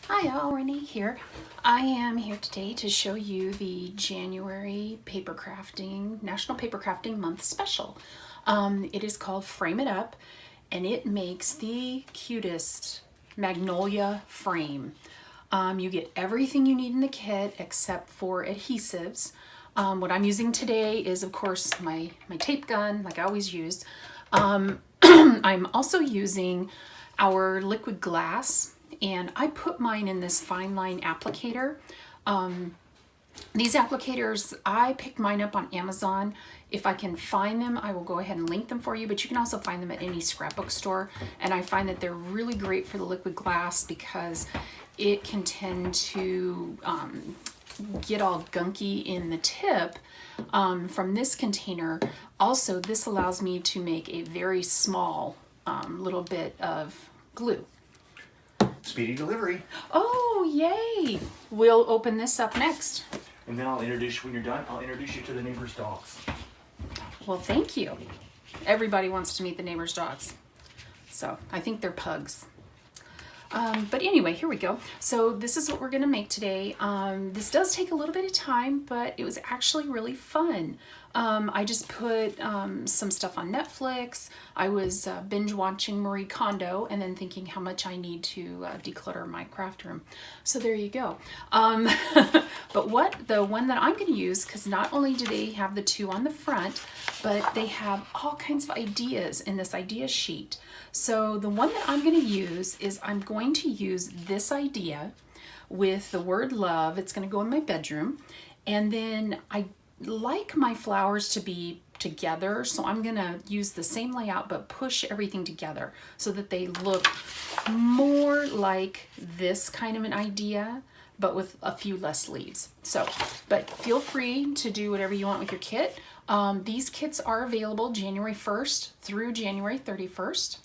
Hi all, Renee here. I am here today to show you the January National Papercrafting Month special. It is called Frame It Up, and it makes the cutest Magnolia frame. You get everything you need in the kit except for adhesives. What I'm using today is, of course, my tape gun, like I always use. I'm also using our liquid glass, and I put mine in this fine line applicator. These applicators, I picked mine up on Amazon. If I can find them, I will go ahead and link them for you, but you can also find them at any scrapbook store. And I find that they're really great for the liquid glass because it can tend to get all gunky in the tip from this container. Also, this allows me to make a very small little bit of glue. Speedy delivery. Oh, yay! We'll open this up next. And then I'll introduce, when you're done, I'll introduce you to the neighbor's dogs. Well, thank you. Everybody wants to meet the neighbor's dogs. So I think they're pugs. But anyway, here we go. So this is what we're gonna make today. This does take a little bit of time, but it was actually really fun. I just put some stuff on Netflix. I was binge watching Marie Kondo and then thinking how much I need to declutter my craft room. So there you go. But the one that I'm going to use, because not only do they have the two on the front, but they have all kinds of ideas in this idea sheet. So the one that I'm going to use is I'm going to use this idea with the word love. It's going to go in my bedroom. And then I like my flowers to be together, so I'm gonna use the same layout but push everything together so that they look more like this kind of an idea but with a few less leaves. So, but feel free to do whatever you want with your kit. These kits are available January 1st through January 31st.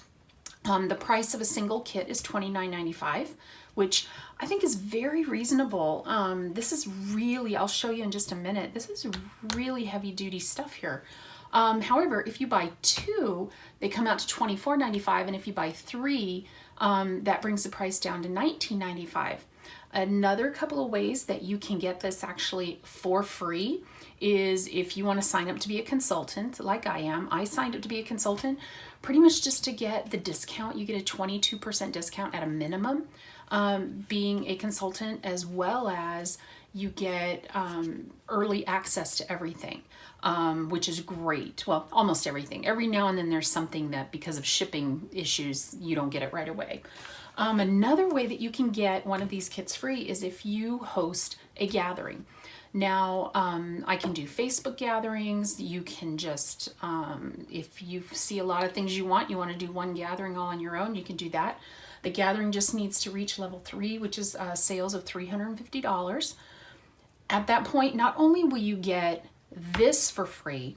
The price of a single kit is $29.95, which I think is very reasonable. This is really, I'll show you in just a minute, this is really heavy duty stuff here. However, if you buy two, they come out to $24.95, and if you buy three, that brings the price down to $19.95. Another couple of ways that you can get this actually for free is if you want to sign up to be a consultant, like I am. I signed up to be a consultant pretty much just to get the discount. You get a 22% discount at a minimum being a consultant, as well as you get early access to everything, which is great. Well, almost everything. Every now and then there's something that because of shipping issues, you don't get it right away. Another way that you can get one of these kits free is if you host a gathering. Now, I can do Facebook gatherings. You can just, if you see a lot of things you want to do one gathering all on your own, you can do that. The gathering just needs to reach level 3, which is sales of $350. At that point, not only will you get this for free,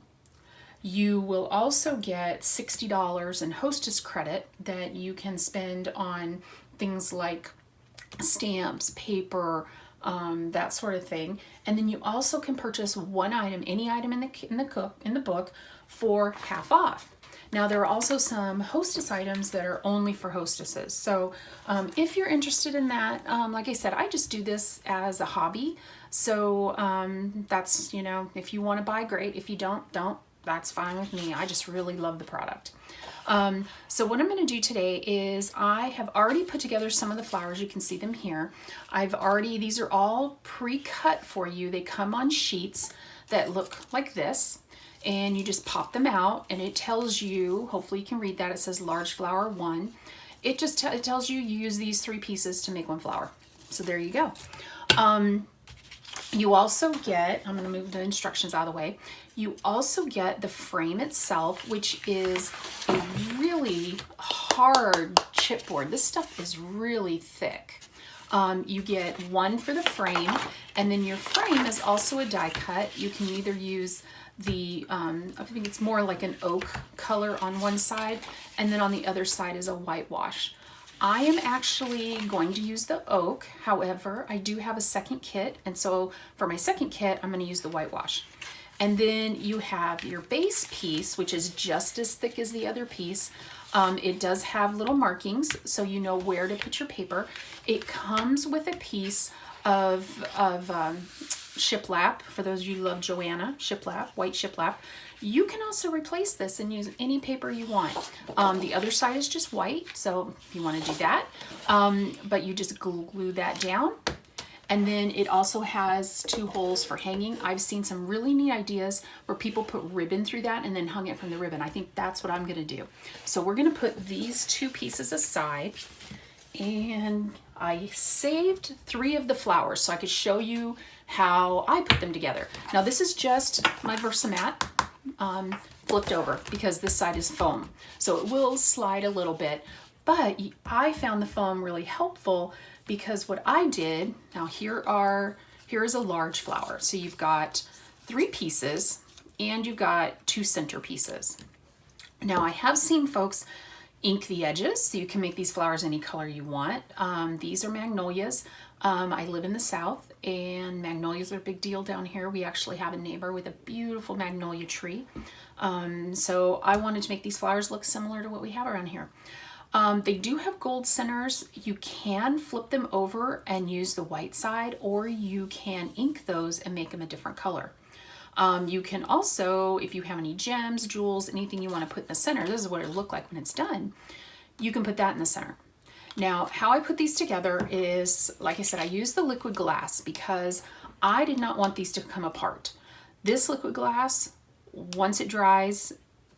you will also get $60 in hostess credit that you can spend on things like stamps, paper, that sort of thing. And then you also can purchase one item, any item in the book, for half off. Now there are also some hostess items that are only for hostesses. So if you're interested in that, like I said, I just do this as a hobby. So that's, if you want to buy, great. If you don't. That's fine with me. I just really love the product. So what I'm going to do today is I have already put together some of the flowers. You can see them here. These are all pre-cut for you. They come on sheets that look like this, and you just pop them out, and it tells you, hopefully you can read that, it says large flower 1. It just it tells you use these 3 pieces to make 1 flower. So there you go. You also get, I'm going to move the instructions out of the way. You also get the frame itself, which is a really hard chipboard. This stuff is really thick. You get one for the frame, and then your frame is also a die cut. You can either use the, I think it's more like an oak color on one side, and then on the other side is a whitewash. I am actually going to use the oak. However, I do have a second kit, and so for my second kit, I'm going to use the whitewash. And then you have your base piece, which is just as thick as the other piece. It does have little markings so you know where to put your paper. It comes with a piece of shiplap. For those of you who love Joanna, shiplap, white shiplap. You can also replace this and use any paper you want. The other side is just white, so if you want to do that, but you just glue that down. And then it also has 2 holes for hanging. I've seen some really neat ideas where people put ribbon through that and then hung it from the ribbon. I think that's what I'm gonna do. So we're gonna put these 2 pieces aside, and I saved 3 of the flowers so I could show you how I put them together. Now this is just my Versamat flipped over because this side is foam. So it will slide a little bit, but I found the foam really helpful because what I did, now here is a large flower. So you've got 3 pieces and you've got 2 center pieces. Now I have seen folks ink the edges, so you can make these flowers any color you want. These are magnolias. I live in the South and magnolias are a big deal down here. We actually have a neighbor with a beautiful magnolia tree. So I wanted to make these flowers look similar to what we have around here. They do have gold centers. You can flip them over and use the white side, or you can ink those and make them a different color. You can also, if you have any gems, jewels, anything you want to put in the center, this is what it'll look like when it's done, you can put that in the center. Now, how I put these together is, like I said, I use the liquid glass because I did not want these to come apart. This liquid glass, once it dries,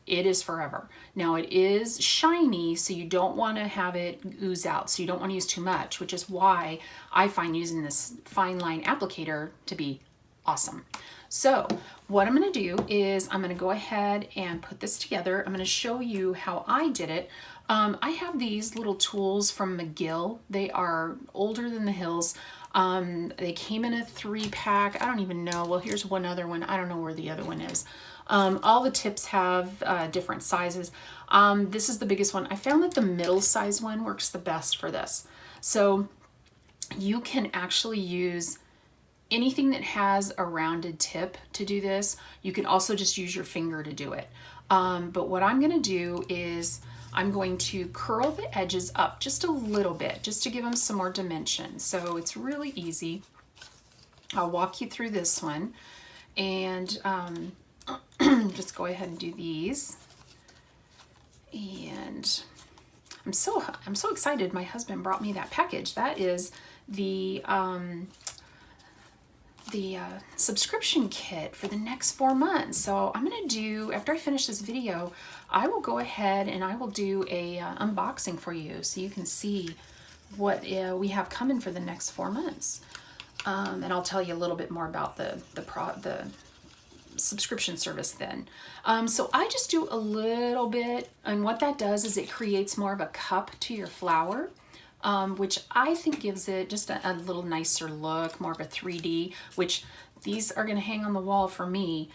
it is forever. Now it is shiny, so you don't want to have it ooze out, so you don't want to use too much, which is why I find using this fine line applicator to be awesome. So what I'm going to do is I'm going to go ahead and put this together. I'm going to show you how I did it. I have these little tools from McGill. They are older than the hills. They came in a 3-pack. I don't even know. Well, here's one other one. I don't know where the other one is. All the tips have different sizes. This is the biggest one. I found that the middle size one works the best for this. So you can actually use anything that has a rounded tip to do this. You can also just use your finger to do it. But what I'm going to do is I'm going to curl the edges up just a little bit, just to give them some more dimension. So it's really easy. I'll walk you through this one, and just go ahead and do these. And I'm so excited. My husband brought me that package. That is the subscription kit for the next 4 months. So I'm gonna do, after I finish this video, I will go ahead and I will do a unboxing for you so you can see what we have coming for the next 4 months. And I'll tell you a little bit more about the subscription service then. So I just do a little bit, and what that does is it creates more of a cup to your flower. Which I think gives it just a little nicer look, more of a 3D, which these are going to hang on the wall for me.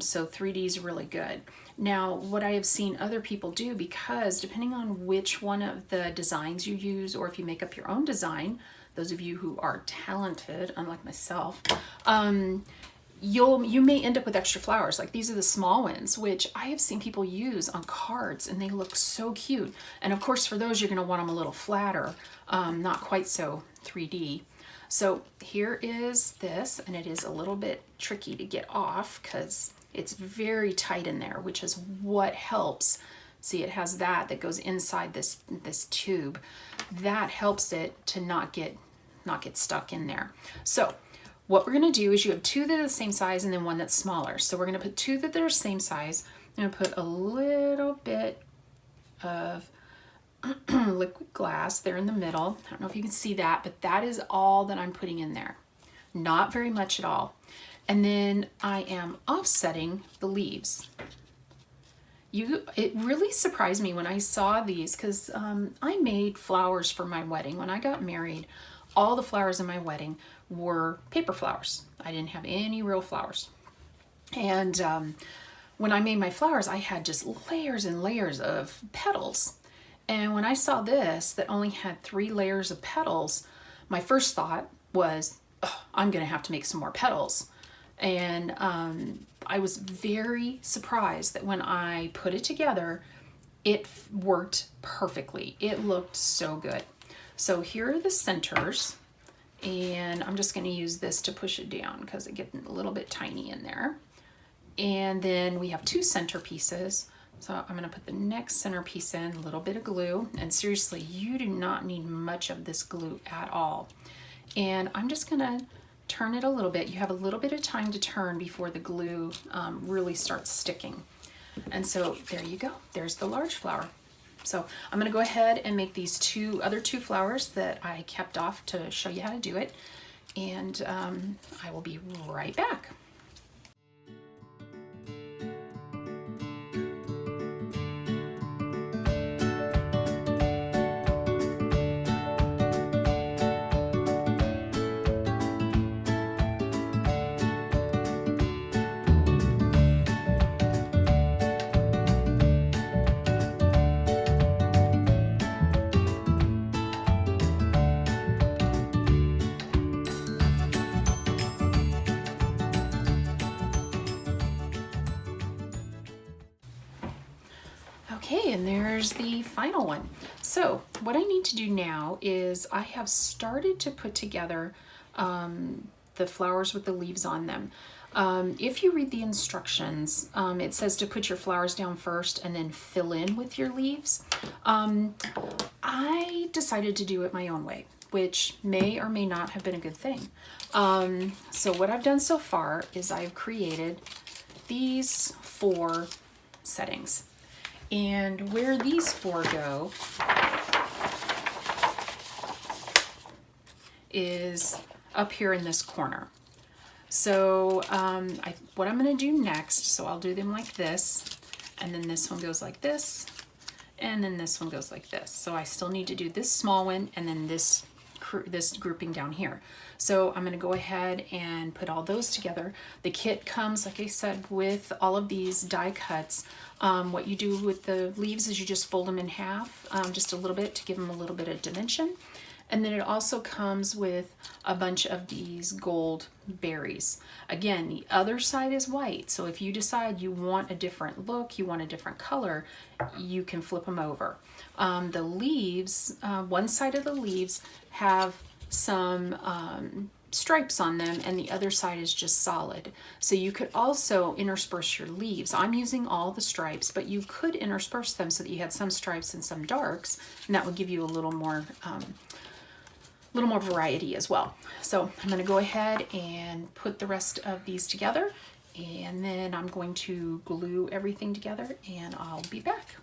So 3D is really good. Now, what I have seen other people do, because depending on which one of the designs you use, or if you make up your own design, those of you who are talented, unlike myself, you may end up with extra flowers. Like these are the small ones, which I have seen people use on cards, and they look so cute. And of course, for those, you're going to want them a little flatter, not quite so 3D. So here is this, and it is a little bit tricky to get off because it's very tight in there, which is what helps. See, it has that goes inside this tube. That helps it to not get stuck in there. So what we're going to do is you have 2 that are the same size and then 1 that's smaller. So we're going to put 2 that are the same size. I'm going to put a little bit of liquid glass there in the middle. I don't know if you can see that, but that is all that I'm putting in there. Not very much at all. And then I am offsetting the leaves. It really surprised me when I saw these, because I made flowers for my wedding. When I got married, all the flowers in my wedding were paper flowers. I didn't have any real flowers. And when I made my flowers, I had just layers and layers of petals. And when I saw this that only had 3 layers of petals, my first thought was, oh, I'm gonna have to make some more petals. And I was very surprised that when I put it together, it worked perfectly. It looked so good. So here are the centers, and I'm just going to use this to push it down because it gets a little bit tiny in there. And then we have 2 center pieces. So I'm going to put the next center piece in, a little bit of glue. And seriously, you do not need much of this glue at all. And I'm just going to turn it a little bit. You have a little bit of time to turn before the glue really starts sticking. And so there you go. There's the large flower. So I'm going to go ahead and make these other two flowers that I kept off to show you how to do it. And I will be right back. Okay, and there's the final one. So what I need to do now is I have started to put together the flowers with the leaves on them. If you read the instructions, it says to put your flowers down first and then fill in with your leaves. I decided to do it my own way, which may or may not have been a good thing. So what I've done so far is I've created these 4 settings. And where these 4 go is up here in this corner. So what I'm going to do next, so I'll do them like this, and then this one goes like this, and then this one goes like this. So I still need to do this small one and then this grouping down here. So I'm going to go ahead and put all those together. The kit comes, like I said, with all of these die cuts. What you do with the leaves is you just fold them in half, just a little bit to give them a little bit of dimension. And then it also comes with a bunch of these gold berries. Again, the other side is white. So if you decide you want a different look, you want a different color, you can flip them over. The leaves, one side of the leaves have some stripes on them, and the other side is just solid. So you could also intersperse your leaves. I'm using all the stripes, but you could intersperse them so that you had some stripes and some darks, and that would give you a little more variety as well. So I'm going to go ahead and put the rest of these together, and then I'm going to glue everything together, and I'll be back.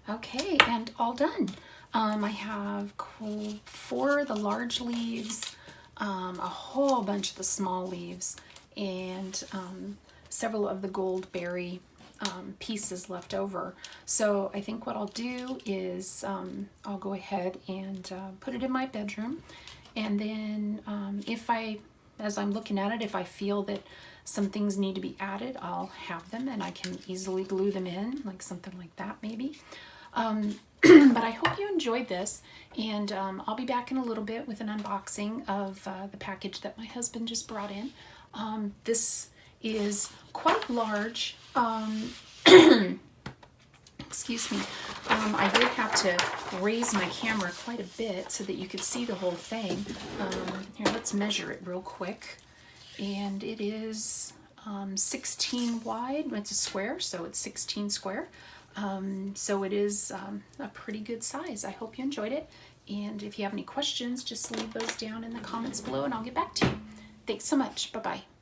Okay, and all done. I have 4 of the large leaves, a whole bunch of the small leaves, and several of the gold berry pieces left over. So I think what I'll do is I'll go ahead and put it in my bedroom, and then as I'm looking at it, if I feel that some things need to be added, I'll have them and I can easily glue them in, like something like that maybe. But I hope you enjoyed this, and I'll be back in a little bit with an unboxing of the package that my husband just brought in. This is quite large. Excuse me. I did have to raise my camera quite a bit so that you could see the whole thing. Here, let's measure it real quick. And it is 16 wide. It's a square, so it's 16 square. So it is a pretty good size. I hope you enjoyed it. And if you have any questions, just leave those down in the comments below and I'll get back to you. Thanks so much. Bye-bye.